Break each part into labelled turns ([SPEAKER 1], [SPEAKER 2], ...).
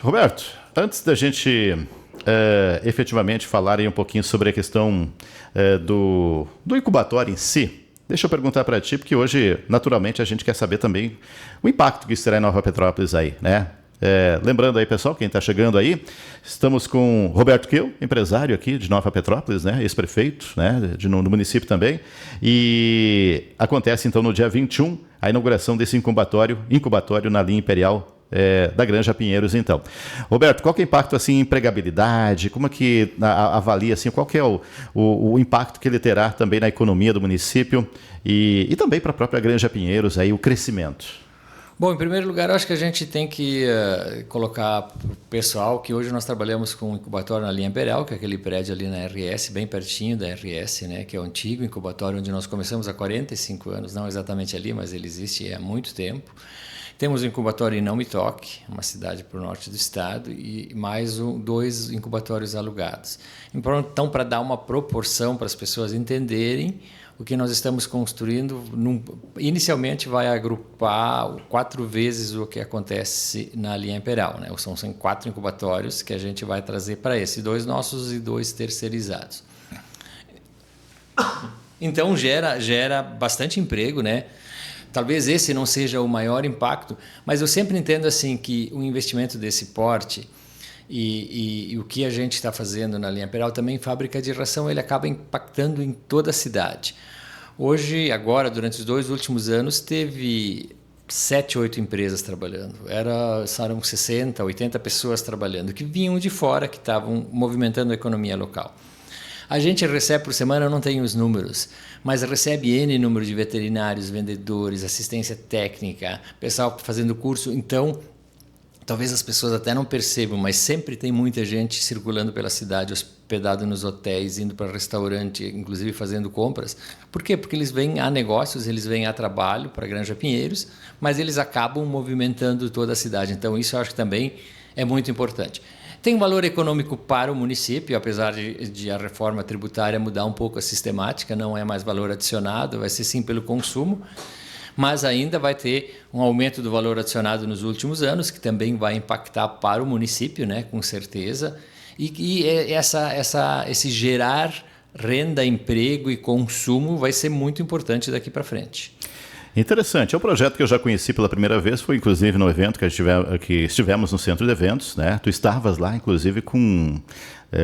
[SPEAKER 1] Roberto, antes da gente efetivamente falar aí um pouquinho sobre a questão do incubatório em si, deixa eu perguntar para ti, porque hoje, naturalmente, a gente quer saber também o impacto que isso terá em Nova Petrópolis aí, né? Lembrando aí, pessoal, quem está chegando aí, estamos com Roberto Keu, empresário aqui de Nova Petrópolis, né? Ex-prefeito, né? No município também. E acontece, então, no dia 21, a inauguração desse incubatório na linha Imperial da Granja Pinheiros, então. Roberto, qual que é o impacto assim, em empregabilidade? Como é que avalia, assim, qual que é o impacto que ele terá também na economia do município e também para a própria Granja Pinheiros, aí, o crescimento?
[SPEAKER 2] Bom, em primeiro lugar, eu acho que a gente tem que colocar para o pessoal que hoje nós trabalhamos com um incubatório na linha Imperial, que é aquele prédio ali na RS, bem pertinho da RS, né, que é o antigo incubatório onde nós começamos há 45 anos, não exatamente ali, mas ele existe há muito tempo. Temos um incubatório em Não Me Toque, uma cidade para o norte do estado, e mais dois incubatórios alugados. Então, para dar uma proporção para as pessoas entenderem, o que nós estamos construindo, inicialmente vai agrupar 4 vezes o que acontece na linha Imperial, né? São 4 incubatórios que a gente vai trazer para esse, 2 nossos e 2 terceirizados. Então gera bastante emprego, né? Talvez esse não seja o maior impacto, mas eu sempre entendo assim que um investimento desse porte e o que a gente está fazendo na linha Imperial também, fábrica de ração, ele acaba impactando em toda a cidade. Hoje, agora, durante os 2 últimos anos, teve 7, 8 empresas trabalhando. Eram 60, 80 pessoas trabalhando, que vinham de fora, que estavam movimentando a economia local. A gente recebe por semana, eu não tenho os números, mas recebe N número de veterinários, vendedores, assistência técnica, pessoal fazendo curso. Então, talvez as pessoas até não percebam, mas sempre tem muita gente circulando pela cidade, hospedado nos hotéis, indo para restaurante, inclusive fazendo compras. Por quê? Porque eles vêm a negócios, eles vêm a trabalho para a Granja Pinheiros, mas eles acabam movimentando toda a cidade. Então, isso eu acho que também é muito importante. Tem um valor econômico para o município, apesar de a reforma tributária mudar um pouco a sistemática, não é mais valor adicionado, vai ser sim pelo consumo, mas ainda vai ter um aumento do valor adicionado nos últimos anos, que também vai impactar para o município, né, com certeza, e esse gerar renda, emprego e consumo vai ser muito importante daqui para frente.
[SPEAKER 1] Interessante. É um projeto que eu já conheci pela primeira vez, foi inclusive no evento que estivemos no centro de eventos, né? Tu estavas lá, inclusive, com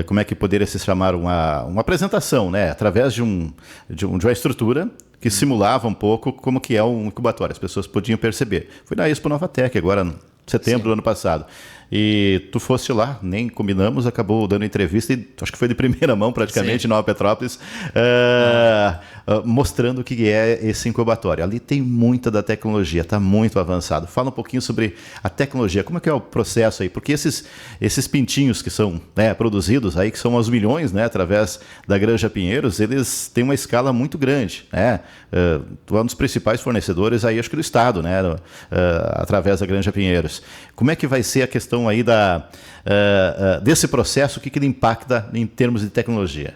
[SPEAKER 1] como é que poderia se chamar uma apresentação, né? Através de uma estrutura que simulava um pouco como que é um incubatório. As pessoas podiam perceber. Foi na Expo Novatec, agora em setembro do ano passado. E tu foste lá, nem combinamos, acabou dando entrevista, e acho que foi de primeira mão praticamente, em Nova Petrópolis, mostrando o que é esse incubatório. Ali tem muita da tecnologia, está muito avançado. Fala um pouquinho sobre a tecnologia, como é que é o processo aí, porque esses pintinhos que são, né, produzidos aí, que são aos milhões, né, através da Granja Pinheiros, eles têm uma escala muito grande, né? Tu é um dos principais fornecedores aí, acho que do estado, né, através da Granja Pinheiros. Como é que vai ser a questão aí desse processo, o que ele impacta em termos de tecnologia?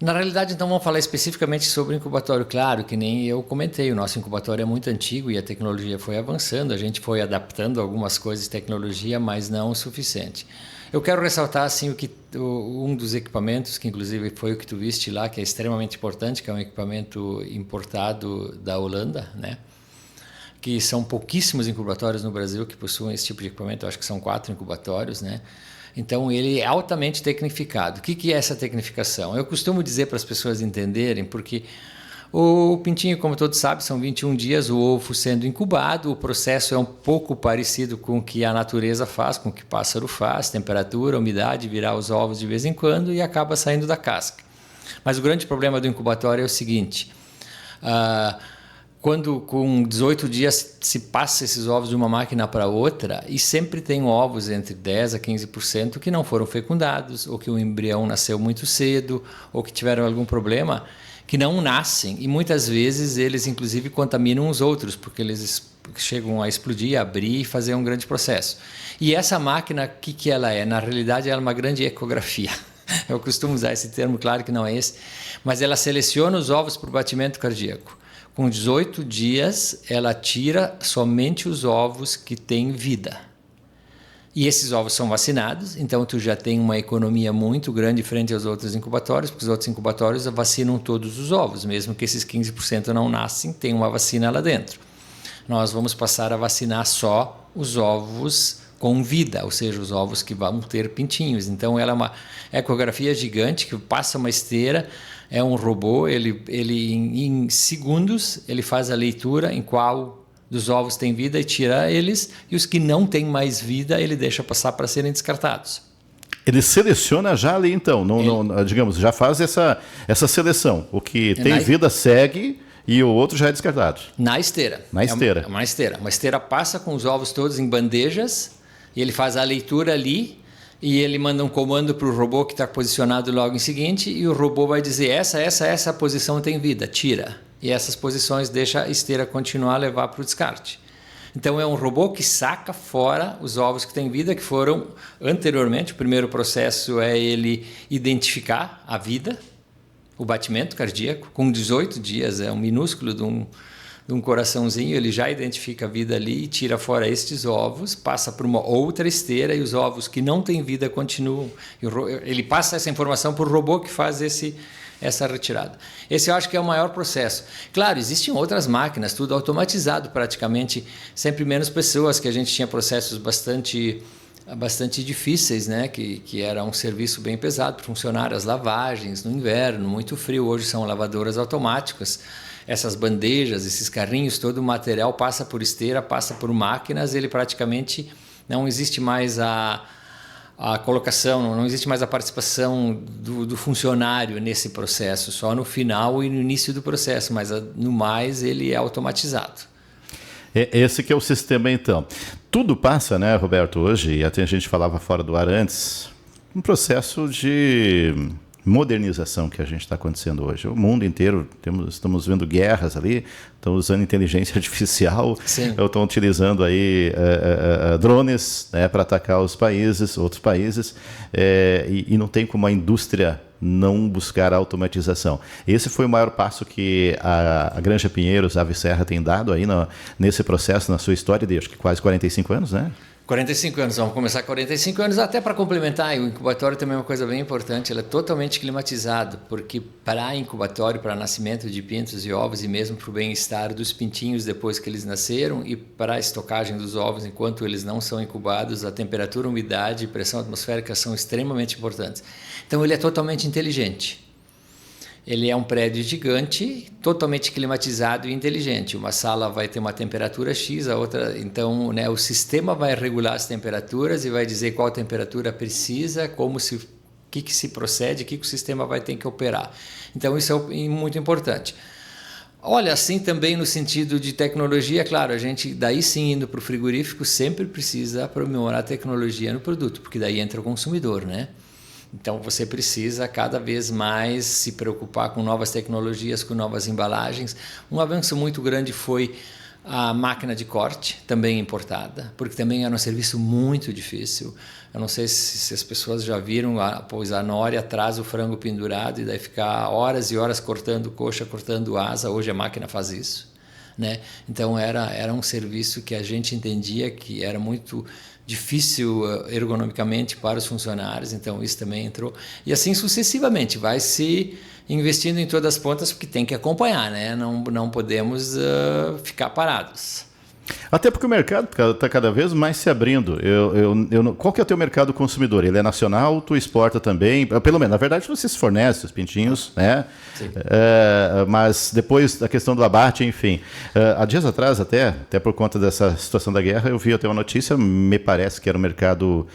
[SPEAKER 2] Na realidade, então, vamos falar especificamente sobre o incubatório. Claro, que nem eu comentei, o nosso incubatório é muito antigo e a tecnologia foi avançando, a gente foi adaptando algumas coisas de tecnologia, mas não o suficiente. Eu quero ressaltar assim, um dos equipamentos, que inclusive foi o que tu viste lá, que é extremamente importante, que é um equipamento importado da Holanda, né? Que são pouquíssimos incubatórios no Brasil que possuem esse tipo de equipamento, eu acho que são 4 incubatórios, né? Então, ele é altamente tecnificado. O que é essa tecnificação? Eu costumo dizer para as pessoas entenderem, porque o pintinho, como todos sabem, são 21 dias o ovo sendo incubado, o processo é um pouco parecido com o que a natureza faz, com o que o pássaro faz, temperatura, umidade, virar os ovos de vez em quando e acaba saindo da casca. Mas o grande problema do incubatório é o seguinte: quando com 18 dias se passa esses ovos de uma máquina para outra, e sempre tem ovos entre 10% a 15% que não foram fecundados, ou que o embrião nasceu muito cedo, ou que tiveram algum problema, que não nascem, e muitas vezes eles inclusive contaminam os outros, porque eles chegam a explodir, abrir e fazer um grande processo. E essa máquina, o que ela é? Na realidade, ela é uma grande ecografia. Eu costumo usar esse termo, claro que não é esse, mas ela seleciona os ovos por batimento cardíaco. Com 18 dias, ela tira somente os ovos que têm vida. E esses ovos são vacinados, então tu já tem uma economia muito grande frente aos outros incubatórios, porque os outros incubatórios vacinam todos os ovos, mesmo que esses 15% não nascem, tem uma vacina lá dentro. Nós vamos passar a vacinar só os ovos com vida, ou seja, os ovos que vão ter pintinhos. Então ela é uma ecografia gigante que passa uma esteira, é um robô, ele em segundos ele faz a leitura em qual dos ovos tem vida e tira eles, e os que não têm mais vida ele deixa passar para serem descartados.
[SPEAKER 1] Ele seleciona já ali então, digamos, já faz essa seleção. O que tem vida segue e o outro já é descartado.
[SPEAKER 2] Na esteira.
[SPEAKER 1] Na esteira.
[SPEAKER 2] É uma esteira. Uma esteira passa com os ovos todos em bandejas e ele faz a leitura ali e ele manda um comando para o robô que está posicionado logo em seguinte e o robô vai dizer essa posição tem vida, tira. E essas posições deixa a esteira continuar a levar para o descarte. Então é um robô que saca fora os ovos que têm vida, que foram anteriormente. O primeiro processo é ele identificar a vida, o batimento cardíaco. Com 18 dias, é um minúsculo de um coraçãozinho, ele já identifica a vida ali e tira fora estes ovos, passa para uma outra esteira e os ovos que não têm vida continuam. Ele passa essa informação para o robô que faz essa retirada. Esse eu acho que é o maior processo. Claro, existem outras máquinas, tudo automatizado praticamente, sempre menos pessoas, que a gente tinha processos bastante difíceis, né? Que era um serviço bem pesado para funcionar, as lavagens no inverno, muito frio. Hoje são lavadoras automáticas, essas bandejas, esses carrinhos, todo o material passa por esteira, passa por máquinas, ele praticamente não existe mais a colocação, não existe mais a participação do funcionário nesse processo, só no final e no início do processo, mas no mais ele é automatizado.
[SPEAKER 1] Esse que é o sistema então. Tudo passa, né, Roberto, hoje, e até a gente falava fora do ar antes, um processo de modernização que a gente está acontecendo hoje. O mundo inteiro, estamos vendo guerras ali, estão usando inteligência artificial, estão utilizando aí drones, né, para atacar outros países, e não tem como a indústria não buscar a automatização. Esse foi o maior passo que a Granja Pinheiros, a Ave Serra, tem dado aí nesse processo, na sua história de acho que quase 45 anos, né?
[SPEAKER 2] 45 anos, vamos começar 45 anos, até para complementar, o incubatório também é uma coisa bem importante, ele é totalmente climatizado, porque para incubatório, para nascimento de pintos e ovos e mesmo para o bem-estar dos pintinhos depois que eles nasceram e para a estocagem dos ovos enquanto eles não são incubados, a temperatura, umidade e pressão atmosférica são extremamente importantes. Então ele é totalmente inteligente. Ele é um prédio gigante, totalmente climatizado e inteligente. Uma sala vai ter uma temperatura X, a outra... Então, né, o sistema vai regular as temperaturas e vai dizer qual temperatura precisa, o que se procede, o que o sistema vai ter que operar. Então, isso é muito importante. Olha, assim também no sentido de tecnologia, claro, a gente daí sim indo para o frigorífico sempre precisa aprimorar a tecnologia no produto, porque daí entra o consumidor, né? Então você precisa cada vez mais se preocupar com novas tecnologias, com novas embalagens. Um avanço muito grande foi a máquina de corte, também importada, porque também era um serviço muito difícil. Eu não sei se as pessoas já viram, pois a Nori atrás o frango pendurado e daí ficar horas e horas cortando coxa, cortando asa. Hoje a máquina faz isso, né? Então era um serviço que a gente entendia que era muito difícil ergonomicamente para os funcionários, então isso também entrou. E assim sucessivamente, vai se investindo em todas as pontas, porque tem que acompanhar, né? Não podemos ficar parados.
[SPEAKER 1] Até porque o mercado está cada vez mais se abrindo. Qual que é o teu mercado consumidor? Ele é nacional, tu exporta também? Pelo menos, na verdade, vocês fornecem os pintinhos, né? Mas depois da questão do abate, enfim. Há dias atrás, até por conta dessa situação da guerra, eu vi até uma notícia, me parece que era um mercado,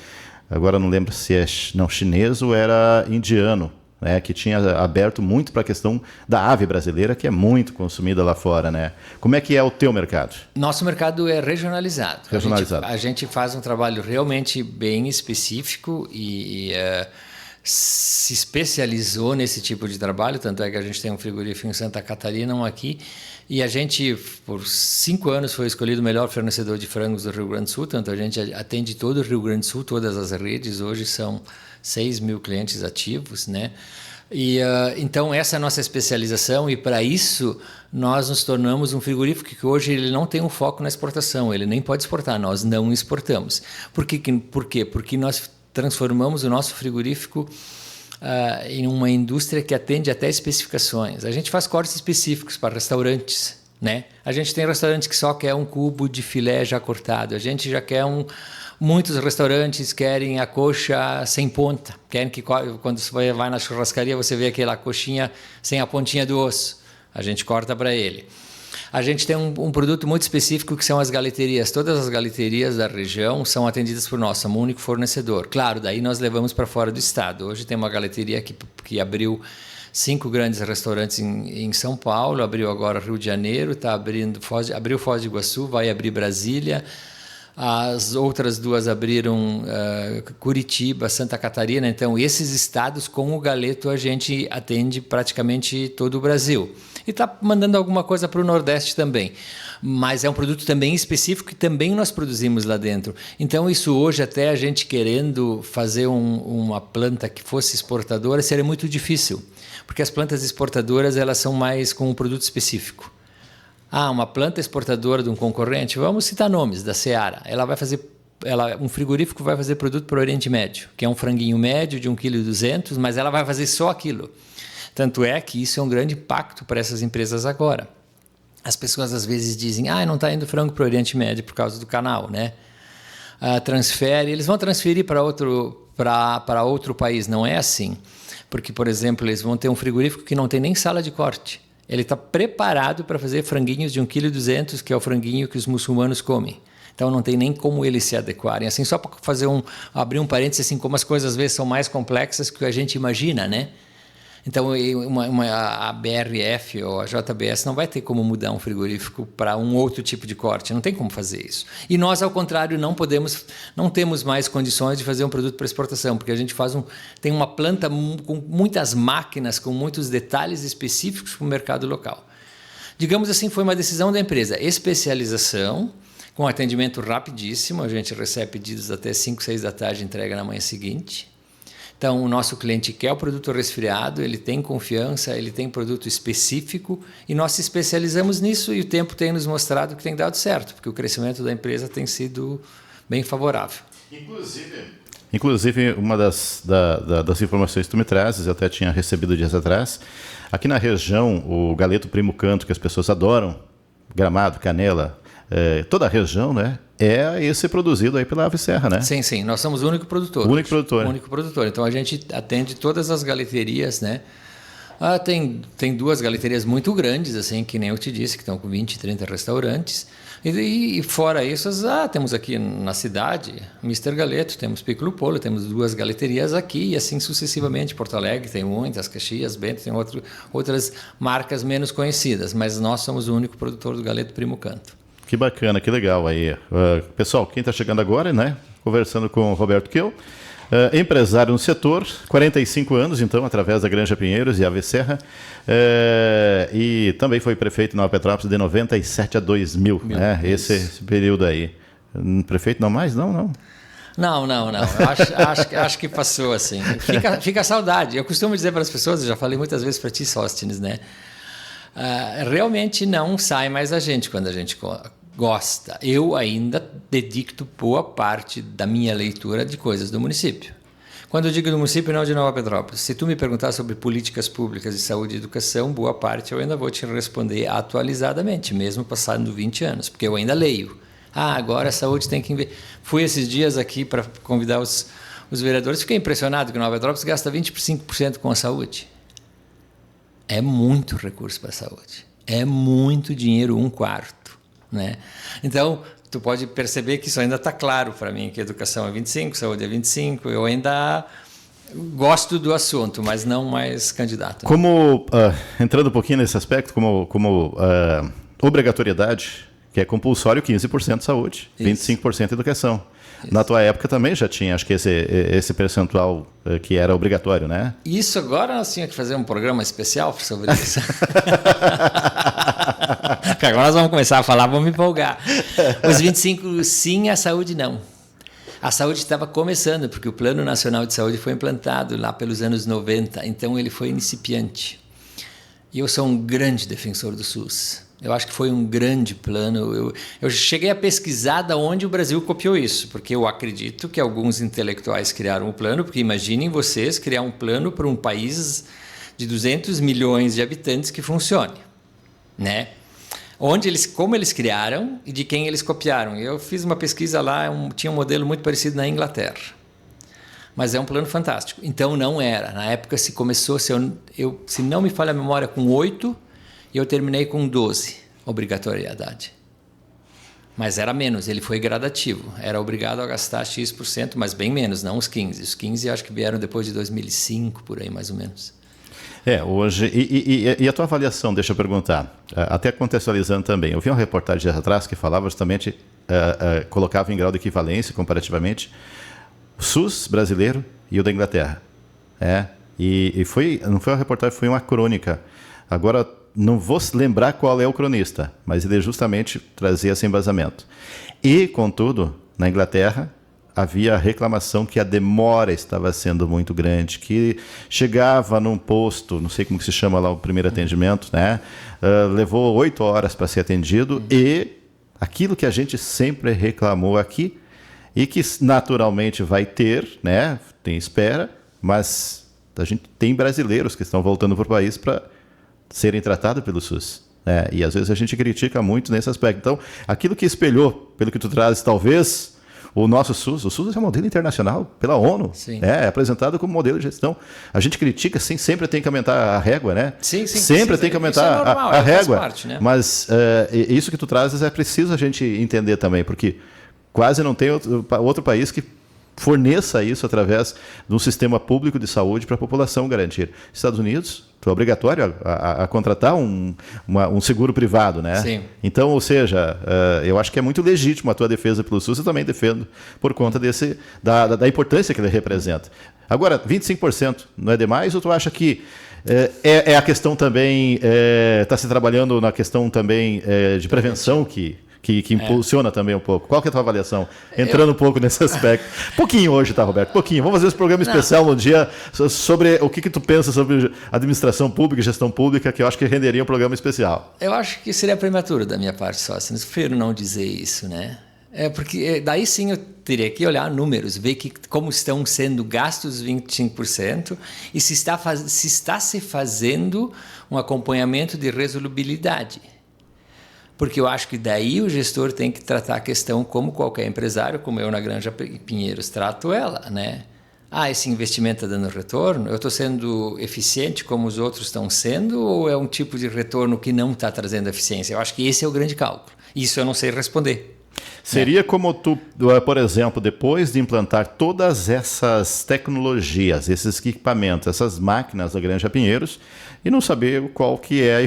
[SPEAKER 1] agora não lembro se é chinês ou era indiano, né, que tinha aberto muito para a questão da ave brasileira, que é muito consumida lá fora, né? Como é que é o teu mercado?
[SPEAKER 2] Nosso mercado é regionalizado. A gente faz um trabalho realmente bem específico e se especializou nesse tipo de trabalho, tanto é que a gente tem um frigorífico em Santa Catarina, um aqui, e a gente, por 5 anos, foi escolhido o melhor fornecedor de frangos do Rio Grande do Sul, tanto a gente atende todo o Rio Grande do Sul, todas as redes, hoje são 6 mil clientes ativos, né? Então, essa é a nossa especialização, e para isso nós nos tornamos um frigorífico que hoje ele não tem um foco na exportação, ele nem pode exportar, nós não exportamos. Por quê? Porque nós transformamos o nosso frigorífico em uma indústria que atende até especificações. A gente faz cortes específicos para restaurantes, né? A gente tem restaurante que só quer um cubo de filé já cortado, a gente já quer muitos restaurantes querem a coxa sem ponta, querem que quando você vai na churrascaria você vê aquela coxinha sem a pontinha do osso, a gente corta para ele. A gente tem um produto muito específico que são as galeterias. Todas as galeterias da região são atendidas por nós, somos o único fornecedor. Claro, daí nós levamos para fora do estado. Hoje tem uma galeteria que abriu 5 grandes restaurantes em São Paulo, abriu agora Rio de Janeiro, abriu Foz do Iguaçu, vai abrir Brasília. As outras 2 abriram Curitiba, Santa Catarina. Então, esses estados, com o galeto, a gente atende praticamente todo o Brasil. E está mandando alguma coisa para o Nordeste também. Mas é um produto também específico que também nós produzimos lá dentro. Então, isso hoje, até a gente querendo fazer uma planta que fosse exportadora, seria muito difícil. Porque as plantas exportadoras, elas são mais com um produto específico. Uma planta exportadora de um concorrente, vamos citar nomes, da Seara, um frigorífico vai fazer produto para o Oriente Médio, que é um franguinho médio de 1,2 kg, mas ela vai fazer só aquilo. Tanto é que isso é um grande impacto para essas empresas agora. As pessoas às vezes dizem, não está indo frango para o Oriente Médio por causa do canal, né? Eles vão transferir para outro país, não é assim. Porque, por exemplo, eles vão ter um frigorífico que não tem nem sala de corte. Ele está preparado para fazer franguinhos de 1,2 kg, que é o franguinho que os muçulmanos comem. Então não tem nem como eles se adequarem. Assim, só para abrir um parênteses, assim, como as coisas às vezes são mais complexas que a gente imagina, né? Então a BRF ou a JBS não vai ter como mudar um frigorífico para um outro tipo de corte, não tem como fazer isso. E nós, ao contrário, não temos mais condições de fazer um produto para exportação, porque a gente tem uma planta com muitas máquinas, com muitos detalhes específicos para o mercado local. Digamos assim, foi uma decisão da empresa, especialização, com atendimento rapidíssimo, a gente recebe pedidos até 5, 6 da tarde, entrega na manhã seguinte. Então, o nosso cliente quer o produto resfriado, ele tem confiança, ele tem produto específico e nós se especializamos nisso e o tempo tem nos mostrado que tem dado certo, porque o crescimento da empresa tem sido bem favorável.
[SPEAKER 1] Inclusive uma das informações que tu me trazes, eu até tinha recebido dias atrás, aqui na região, o galeto Primo Canto, que as pessoas adoram, Gramado, Canela, toda a região, né? É esse produzido aí pela Ave Serra, né?
[SPEAKER 2] Sim. Nós somos o único produtor.
[SPEAKER 1] O único produtor.
[SPEAKER 2] O único produtor. Então, a gente atende todas as galeterias, né? Tem 2 galeterias muito grandes, assim, que nem eu te disse, que estão com 20, 30 restaurantes. E fora isso, temos aqui na cidade Mr. Galeto, temos Piccolo Polo, temos 2 galeterias aqui e assim sucessivamente. Porto Alegre tem muitas, Caxias, Bento, tem outras marcas menos conhecidas, mas nós somos o único produtor do galeto Primo Canto.
[SPEAKER 1] Que bacana, que legal aí. Pessoal, quem está chegando agora, né? Conversando com o Roberto Kiel, empresário no setor, 45 anos, então, através da Granja Pinheiros e Ave Serra, e também foi prefeito de Nova Petrópolis de 97 a 2000, né? Esse período aí. Prefeito não mais? Não.
[SPEAKER 2] Não. Acho que passou assim. Fica a saudade. Eu costumo dizer para as pessoas, eu já falei muitas vezes para ti, Sóstenes, né? Realmente não sai mais a gente quando a gente gosta. Eu ainda dedico boa parte da minha leitura de coisas do município. Quando eu digo do município, não de Nova Petrópolis. Se tu me perguntar sobre políticas públicas de saúde e educação, boa parte eu ainda vou te responder atualizadamente, mesmo passando 20 anos, porque eu ainda leio. Agora a saúde tem que investir. Fui esses dias aqui para convidar os vereadores, fiquei impressionado que Nova Petrópolis gasta 25% com a saúde. É muito recurso para a saúde. É muito dinheiro, 1/4. Né? Então, tu pode perceber que isso ainda está claro para mim, que educação é 25%, saúde é 25%. Eu ainda gosto do assunto, mas não mais candidato.
[SPEAKER 1] Como, entrando um pouquinho nesse aspecto, como obrigatoriedade, que é compulsório, 15% saúde, isso. 25% educação. Isso. Na tua época também já tinha, acho que esse percentual que era obrigatório, né?
[SPEAKER 2] Isso agora nós tínhamos que fazer um programa especial sobre isso. Agora nós vamos começar a falar, vamos me empolgar. Os 25 sim, a saúde não. A saúde estava começando, porque o Plano Nacional de Saúde foi implantado lá pelos anos 90, então ele foi incipiente. E eu sou um grande defensor do SUS. Eu acho que foi um grande plano. Eu cheguei a pesquisar de onde o Brasil copiou isso, porque eu acredito que alguns intelectuais criaram o plano, porque imaginem vocês criar um plano para um país de 200 milhões de habitantes que funcione, né? Como eles criaram e de quem eles copiaram. Eu fiz uma pesquisa lá, tinha um modelo muito parecido na Inglaterra. Mas é um plano fantástico. Então não era. Na época se começou, se não me falha a memória, com 8, e eu terminei com 12, obrigatoriedade. Mas era menos, ele foi gradativo. Era obrigado a gastar X%, mas bem menos, não os 15. Os 15 acho que vieram depois de 2005, por aí mais ou menos.
[SPEAKER 1] Hoje... E a tua avaliação, deixa eu perguntar, até contextualizando também. Eu vi uma reportagem atrás que falava justamente, colocava em grau de equivalência, comparativamente, o SUS brasileiro e o da Inglaterra. Não foi uma reportagem, foi uma crônica. Agora, não vou lembrar qual é o cronista, mas ele justamente trazia esse embasamento. E, contudo, na Inglaterra, havia a reclamação que a demora estava sendo muito grande, que chegava num posto, não sei como que se chama lá o primeiro atendimento, né? Levou 8 horas para ser atendido e aquilo que a gente sempre reclamou aqui e que naturalmente vai ter, né? Tem espera, mas a gente tem brasileiros que estão voltando para o país para serem tratados pelo SUS. E às vezes a gente critica muito nesse aspecto. Então, aquilo que espelhou, pelo que tu trazes, talvez, o nosso SUS, o SUS é um modelo internacional pela ONU, é apresentado como modelo de gestão. A gente critica, sim, sempre tem que aumentar a régua, né?
[SPEAKER 2] Sim,
[SPEAKER 1] sempre tem que aumentar
[SPEAKER 2] normal,
[SPEAKER 1] a régua.
[SPEAKER 2] Parte, né?
[SPEAKER 1] Mas isso que tu trazes é preciso a gente entender também, porque quase não tem outro país que forneça isso através de um sistema público de saúde para a população garantir. Estados Unidos, é obrigatório a contratar um seguro privado, né?
[SPEAKER 2] Sim.
[SPEAKER 1] Então, ou seja, eu acho que é muito legítimo a tua defesa pelo SUS, eu também defendo por conta da importância que ele representa. Agora, 25% não é demais ou tu acha que é a questão também, está se trabalhando na questão também de prevenção que impulsiona também um pouco? Qual que é a tua avaliação? Entrando um pouco nesse aspecto. Pouquinho hoje, tá, Roberto? Pouquinho. Vamos fazer esse programa especial no dia sobre o que tu pensa sobre administração pública e gestão pública, que eu acho que renderia um programa especial.
[SPEAKER 2] Eu acho que seria prematuro da minha parte só, assim, eu prefiro não dizer isso, né? Porque daí sim eu teria que olhar números, ver como estão sendo gastos 25% e se está se fazendo um acompanhamento de resolubilidade. Porque eu acho que daí o gestor tem que tratar a questão como qualquer empresário, como eu na Granja Pinheiros trato ela, né? Esse investimento está dando retorno? Eu estou sendo eficiente como os outros estão sendo ou é um tipo de retorno que não está trazendo eficiência? Eu acho que esse é o grande cálculo. Isso eu não sei responder.
[SPEAKER 1] Seria como tu, por exemplo, depois de implantar todas essas tecnologias, esses equipamentos, essas máquinas da Granja Pinheiros, e não saber qual que é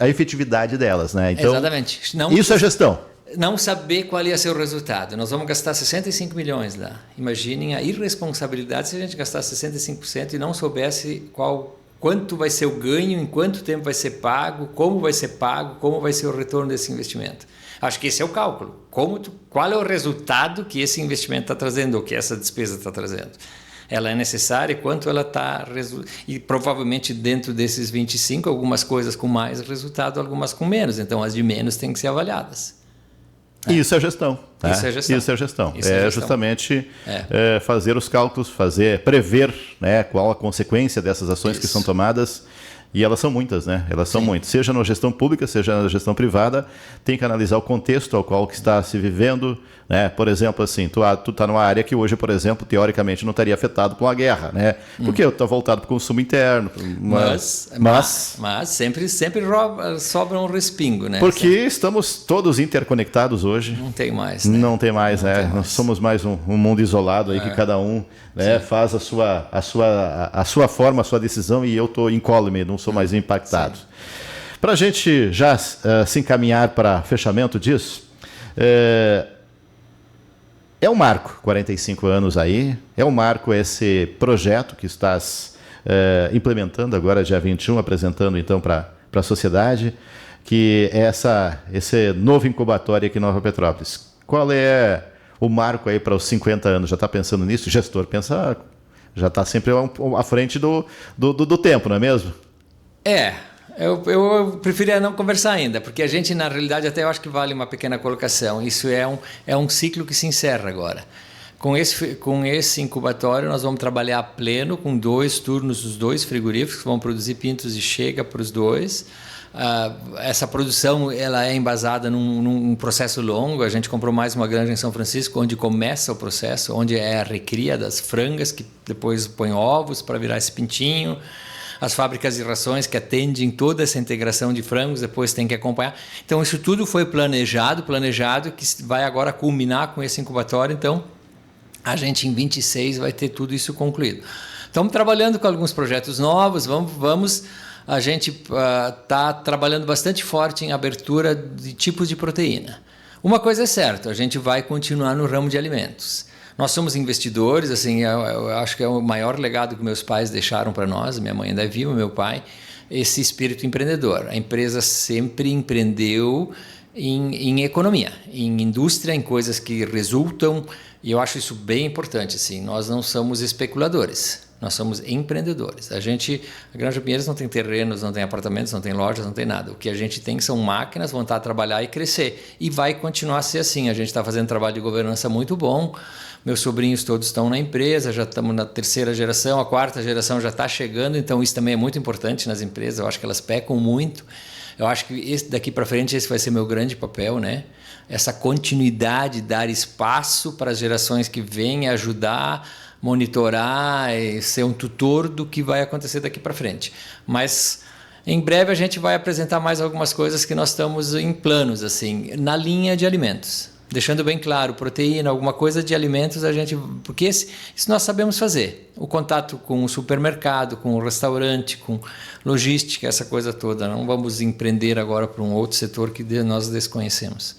[SPEAKER 1] a efetividade delas, né? Então,
[SPEAKER 2] exatamente.
[SPEAKER 1] Isso é gestão.
[SPEAKER 2] Não saber qual ia ser o resultado. Nós vamos gastar 65 milhões lá. Imaginem a irresponsabilidade se a gente gastasse 65% e não soubesse quanto vai ser o ganho, em quanto tempo vai ser pago, como vai ser pago, como vai ser o retorno desse investimento. Acho que esse é o cálculo. Qual é o resultado que esse investimento está trazendo ou que essa despesa está trazendo? Ela é necessária e quanto ela está... E provavelmente dentro desses 25, algumas coisas com mais resultado, algumas com menos. Então as de menos têm que ser avaliadas.
[SPEAKER 1] Isso é gestão. Né?
[SPEAKER 2] Isso é gestão.
[SPEAKER 1] Isso é gestão.
[SPEAKER 2] Isso é
[SPEAKER 1] justamente fazer os cálculos, prever, né, qual a consequência dessas ações que são tomadas. E elas são muitas, né? Elas são muitas. Seja na gestão pública, seja na gestão privada, tem que analisar o contexto ao qual que está se vivendo, né? Por exemplo, assim, tu está numa área que hoje, por exemplo, teoricamente não estaria afetado por uma guerra, né? Porque está voltado para o consumo interno.
[SPEAKER 2] Mas sempre sobra um respingo, né?
[SPEAKER 1] Porque estamos todos interconectados hoje.
[SPEAKER 2] Não tem mais, né?
[SPEAKER 1] Não tem mais, né? Nós somos mais um mundo isolado aí que cada um, né, faz a sua forma, a sua decisão e eu estou incólume, não sou mais impactado. Para a gente já se encaminhar para fechamento disso, é um marco, 45 anos aí, é um marco esse projeto que estás implementando agora, dia 21, apresentando então para a sociedade, que é esse novo incubatório aqui em Nova Petrópolis. Qual é o marco aí para os 50 anos? Já está pensando nisso? O gestor pensa, já está sempre à frente do tempo, não é mesmo?
[SPEAKER 2] Eu preferia não conversar ainda, porque a gente, na realidade, até eu acho que vale uma pequena colocação. Isso é um ciclo que se encerra agora. Com esse incubatório, nós vamos trabalhar a pleno, com 2 turnos, os 2 frigoríficos que vão produzir pintos e chega para os 2. Essa produção ela é embasada num processo longo. A gente comprou mais uma granja em São Francisco, onde começa o processo, onde é a recria das frangas, que depois põe ovos para virar esse pintinho. As fábricas de rações que atendem toda essa integração de frangos, depois tem que acompanhar. Então, isso tudo foi planejado, que vai agora culminar com esse incubatório. Então, a gente em 26 vai ter tudo isso concluído. Estamos trabalhando com alguns projetos novos, a gente está trabalhando bastante forte em abertura de tipos de proteína. Uma coisa é certa, a gente vai continuar no ramo de alimentos. Nós somos investidores, assim, eu acho que é o maior legado que meus pais deixaram para nós, minha mãe ainda é viva, meu pai, esse espírito empreendedor. A empresa sempre empreendeu em economia, em indústria, em coisas que resultam, e eu acho isso bem importante. Assim, nós não somos especuladores, nós somos empreendedores. A Granja Pinheiros não tem terrenos, não tem apartamentos, não tem lojas, não tem nada. O que a gente tem são máquinas, vontade de trabalhar e crescer. E vai continuar a ser assim. A gente está fazendo trabalho de governança muito bom. Meus sobrinhos todos estão na empresa, já estamos na 3ª geração, a 4ª geração já está chegando, então isso também é muito importante nas empresas. Eu acho que elas pecam muito. Eu acho que daqui para frente esse vai ser meu grande papel, né? Essa continuidade, dar espaço para as gerações que vêm, ajudar, monitorar e ser um tutor do que vai acontecer daqui para frente. Mas em breve a gente vai apresentar mais algumas coisas que nós estamos em planos, assim, na linha de alimentos. Deixando bem claro, proteína, alguma coisa de alimentos, porque isso nós sabemos fazer. O contato com o supermercado, com o restaurante, com logística, essa coisa toda. Não vamos empreender agora para um outro setor que nós desconhecemos.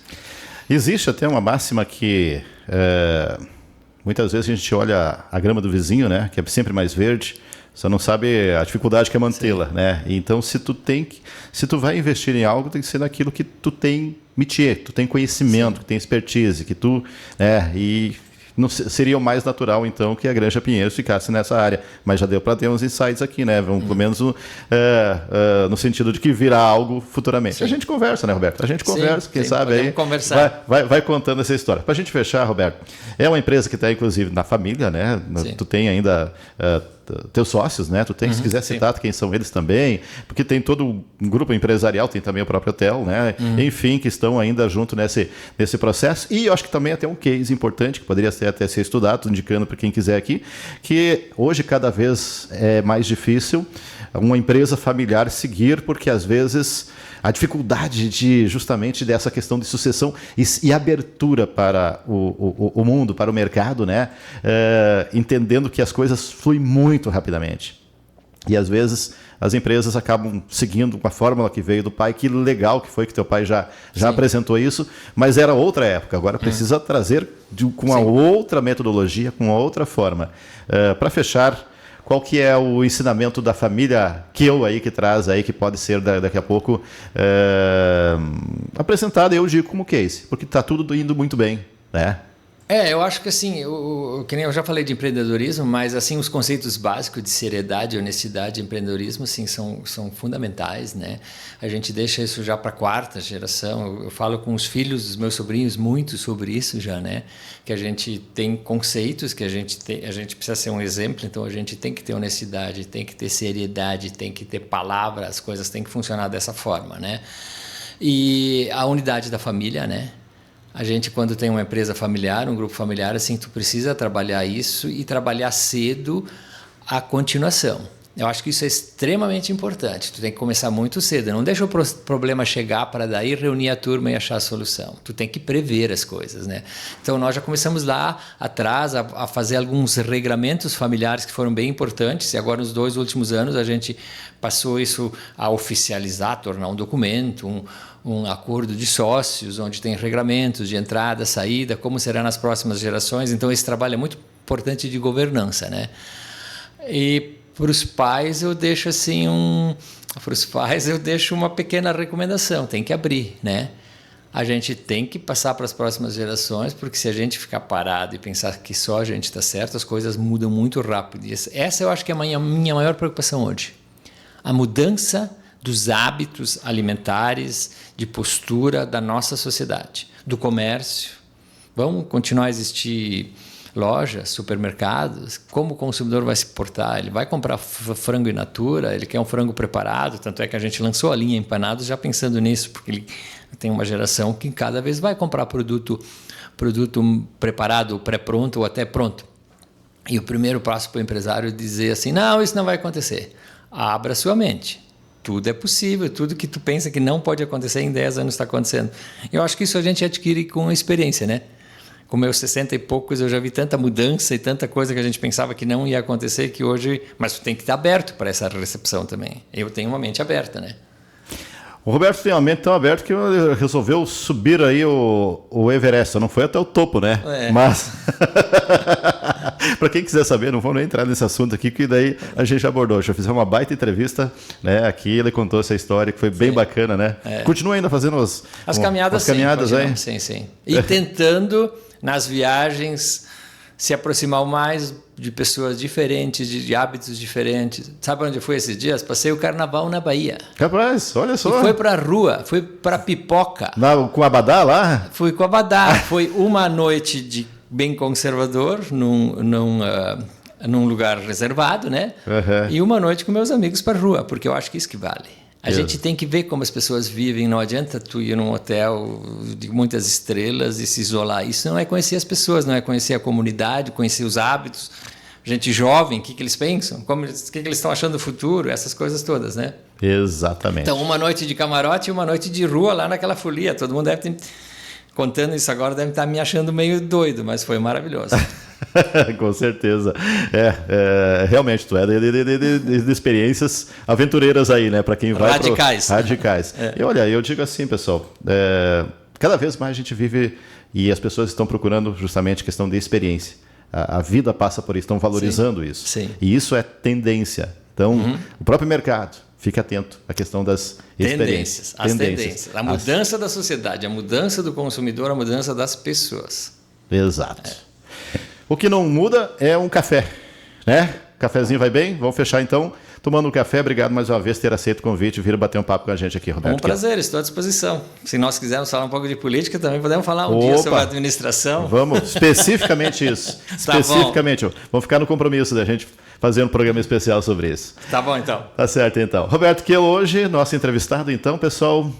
[SPEAKER 1] Existe até uma máxima que muitas vezes a gente olha a grama do vizinho, né, que é sempre mais verde, só não sabe a dificuldade que é mantê-la, né? Então, se tu vai investir em algo, tem que ser naquilo que tu tem métier, tu tem conhecimento, que tem expertise, que tu, e não seria o mais natural, então, que a Granja Pinheiros ficasse nessa área. Mas já deu para ter uns insights aqui, né? Pelo menos no sentido de que virá algo futuramente. Sim. A gente conversa, né, Roberto? A gente conversa, quem sabe aí vai contando essa história. Para a gente fechar, Roberto, é uma empresa que está, inclusive, na família, né? Sim. Tu tem ainda teus sócios, né? Tu tem, se quiser citar quem são eles também, porque tem todo um grupo empresarial, tem também o próprio hotel, né? Enfim, que estão ainda junto nesse processo. E eu acho que também até um case importante, que poderia até ser estudado, indicando para quem quiser aqui, que hoje cada vez é mais difícil uma empresa familiar seguir, porque às vezes a dificuldade justamente dessa questão de sucessão e abertura para o mundo, para o mercado, né? Entendendo que as coisas fluem muito rapidamente. E às vezes as empresas acabam seguindo uma fórmula que veio do pai. Que legal que foi que teu pai já apresentou isso, mas era outra época. Agora precisa trazer com uma outra metodologia, com uma outra forma. Para fechar, qual que é o ensinamento da família que traz aí, que pode ser daqui a pouco apresentado, eu digo, como case, porque está tudo indo muito bem, né?
[SPEAKER 2] Eu acho que assim, que nem eu já falei de empreendedorismo, mas assim os conceitos básicos de seriedade, honestidade e empreendedorismo assim, são fundamentais, né? A gente deixa isso já para a 4ª geração. Eu falo com os filhos dos meus sobrinhos muito sobre isso já, né? Que a gente tem conceitos, que a gente precisa ser um exemplo, então a gente tem que ter honestidade, tem que ter seriedade, tem que ter palavra, as coisas têm que funcionar dessa forma, né? E a unidade da família, né? A gente, quando tem uma empresa familiar, um grupo familiar, assim, tu precisa trabalhar isso e trabalhar cedo a continuação. Eu acho que isso é extremamente importante. Tu tem que começar muito cedo. Não deixa o problema chegar para daí reunir a turma e achar a solução. Tu tem que prever as coisas, né? Então, nós já começamos lá atrás a fazer alguns regramentos familiares que foram bem importantes. E agora, nos 2 últimos anos, a gente passou isso a oficializar, tornar um documento, um acordo de sócios, onde tem regramentos de entrada, saída, como será nas próximas gerações. Então, esse trabalho é muito importante de governança, né? E para os pais eu deixo assim uma pequena recomendação: tem que abrir, né? a gente tem que passar para as próximas gerações, porque se a gente ficar parado e pensar que só a gente está certo, as coisas mudam muito rápido. E essa eu acho que é a minha maior preocupação hoje. A mudança dos hábitos alimentares, de postura da nossa sociedade, do comércio. Vão continuar a existir lojas, supermercados? Como o consumidor vai se portar? Ele vai comprar frango in natura? Ele quer um frango preparado? Tanto é que a gente lançou a linha Empanados já pensando nisso, porque ele tem uma geração que cada vez vai comprar produto preparado, pré-pronto ou até pronto. E o primeiro passo para o empresário é dizer assim, não, isso não vai acontecer. Abra sua mente. Tudo é possível, tudo que tu pensa que não pode acontecer em 10 anos está acontecendo. Eu acho que isso a gente adquire com a experiência, né? Com meus 60 e poucos eu já vi tanta mudança e tanta coisa que a gente pensava que não ia acontecer que hoje... Mas tu tem que estar aberto para essa recepção também. Eu tenho uma mente aberta, né?
[SPEAKER 1] O Roberto tem uma mente tão aberta que resolveu subir aí o Everest. Não foi até o topo, né? Mas, para quem quiser saber, não vou nem entrar nesse assunto aqui, que daí a gente já abordou. Já fizemos uma baita entrevista, né? Aqui ele contou essa história que foi bem bacana, né? Continua ainda fazendo as caminhadas aí?
[SPEAKER 2] Sim. E tentando, nas viagens, se aproximar mais de pessoas diferentes, de hábitos diferentes. Sabe onde eu fui esses dias? Passei o carnaval na Bahia.
[SPEAKER 1] Capaz, olha só.
[SPEAKER 2] E foi pra rua, fui pra Pipoca.
[SPEAKER 1] Com o Abadá lá?
[SPEAKER 2] Fui com o Abadá. Foi uma noite de bem conservador, num lugar reservado, né?
[SPEAKER 1] Uhum.
[SPEAKER 2] E uma noite com meus amigos pra rua, porque eu acho que isso que vale. A gente tem que ver como as pessoas vivem. Não adianta tu ir num hotel de muitas estrelas e se isolar. Isso não é conhecer as pessoas, não é conhecer a comunidade, conhecer os hábitos. Gente jovem, o que eles pensam? O que eles estão achando do futuro? Essas coisas todas, né?
[SPEAKER 1] Exatamente.
[SPEAKER 2] Então, uma noite de camarote e uma noite de rua lá naquela folia. Todo mundo deve ter... Contando isso agora, deve estar me achando meio doido, mas foi maravilhoso.
[SPEAKER 1] Com certeza. Realmente, tu é de experiências aventureiras aí, né? Para quem vai...
[SPEAKER 2] Radicais.
[SPEAKER 1] Radicais. E olha, eu digo assim, pessoal, cada vez mais a gente vive e as pessoas estão procurando justamente questão de experiência. A vida passa por isso, estão valorizando isso.
[SPEAKER 2] Sim.
[SPEAKER 1] E isso é tendência. Então, o próprio mercado, fique atento à questão das experiências.
[SPEAKER 2] Tendências. A mudança da sociedade, a mudança do consumidor, a mudança das pessoas.
[SPEAKER 1] Exato. O que não muda é um café, né? Cafezinho vai bem? Vamos fechar então tomando um café. Obrigado mais uma vez por ter aceito o convite e vir bater um papo com a gente aqui, Roberto.
[SPEAKER 2] Um prazer, estou à disposição. Se nós quisermos falar um pouco de política, também podemos falar um dia sobre a administração.
[SPEAKER 1] Vamos, especificamente isso.
[SPEAKER 2] Tá
[SPEAKER 1] especificamente. Vamos ficar no compromisso da gente fazer um programa especial sobre isso.
[SPEAKER 2] Tá bom, então.
[SPEAKER 1] Tá certo, então. Roberto Quelo hoje, nosso entrevistado, então, pessoal.